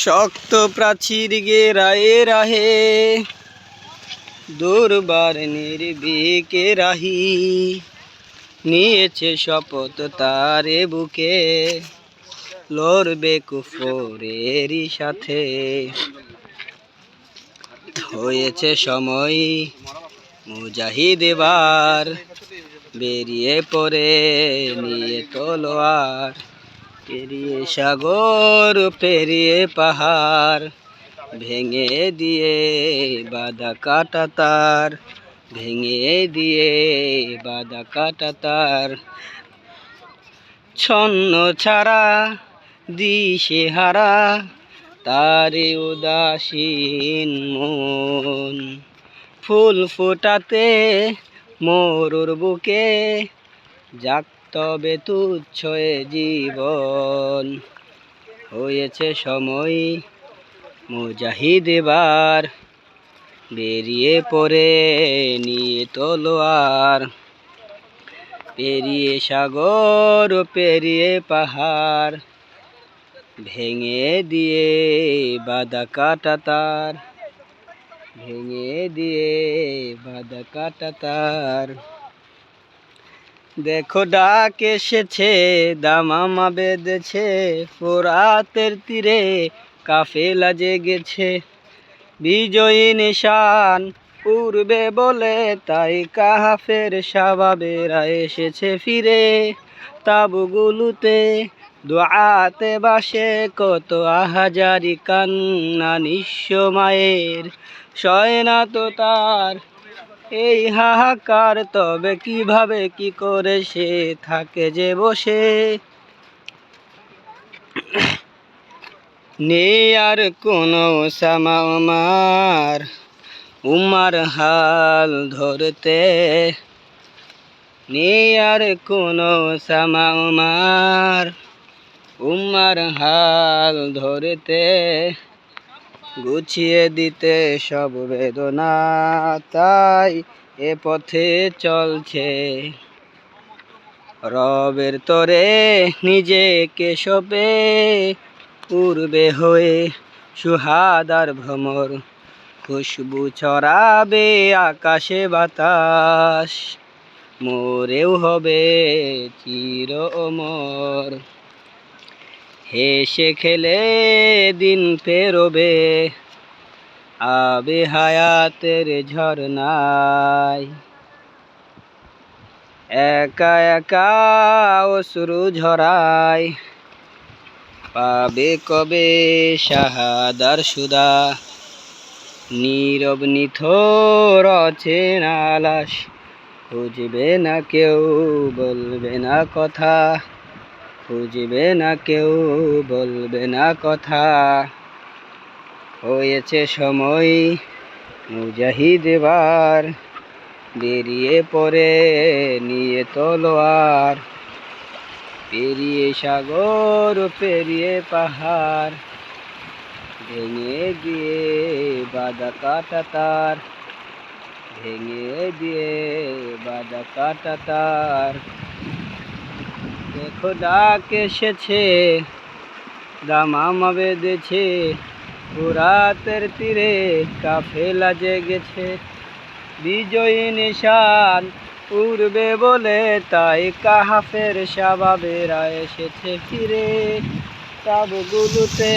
শক্ত প্রাচীর গেরায়ে রাহে, দুর্বার নির্ভীকে রাহি। নিয়েছে শপথ তারে বুকে, লড়বে কুফরেরই সাথে। হয়েছে সময় মুজাহিদ এবার, বেরিয়ে পড়ে নিয়ে তলোয়ার। পেরিয়ে সাগর পেরিয়ে পাহাড়, ভেঙে দিয়ে বাঁধা কাটা তার। ভেঙে দিয়ে বাঁধা কাটা তার। ছন্ন ছাড়া দিশে হারা, তারে উদাসীন মন। ফুল ফোটাতে মরুর বুকে, যাক তবে তুচ্ছ এ জীবন। হয়েছে সময় মুজাহিদ এবার, বেরিয়ে পড়ে নিয়ে তলোয়ার। পেরিয়ে সাগর পেরিয়ে পাহাড়, ভেঙে দিয়ে বাঁধা কাটা তার। ভেঙে দিয়ে বাঁধা কাটা তার। দেখো ডাক এসেছে, দামামা বেঁধেছে, ফোরাতের তীরে কাফেলা জেগেছে। বিজয়ী নিশান উড়বে বলে, তাই কাফের শাবাবেরা এসেছে ফিরে। তাবুগুলোতে দোয়াতে বাসে, কত আহাজারি কান্না নিঃস্ব মায়ের। সয় না তো তার এই হাহাকার, তবে কিভাবে কি করে সে থাকে যে বসে। নেই আর কোনো সামা উমার হাল ধরতে। নেই আর কোনো সামা উমার হাল ধরতে। গুছিয়ে দিতে সব বেদনা, তাই এ পথে চলছে। রবের তরে নিজেকে সঁপে, উড়বে হয়ে সুহাদার ভ্রমর। খুশবু ছড়াবে আকাশে বাতাস, মোরেও হবে চির অমর। হেসে খেলে দিন পেরোবে আবে হায়াতের ঝরনায়। একা একা অশ্রু ঝরায়, পাবে কবে শাহাদার সুধা। নীরব নিথর অচেনা লাশ, খুঁজবে না কেউ বলবে না কথা। খুঁজবে না কেউ বলবে না কথা। হয়েছে সময় মুজাহিদ এবার, বেরিয়ে পড়ে নিয়ে তলোয়ার। পেরিয়ে সাগর পেরিয়ে পাহাড়, ভেঙে দিয়ে বাঁধা কাটা তার। ভেঙে দিয়ে বাঁধা কাটা তার। দেখো ডাক এসেছে, দামামা বেঁধেছে, ফোরাতের তীরে কাফেলা জেগেছে। বিজয়ী নিশান উড়বে বলে, তাই কাফের শাবাবেরা এসেছে ফিরে। তাবুগুলোতে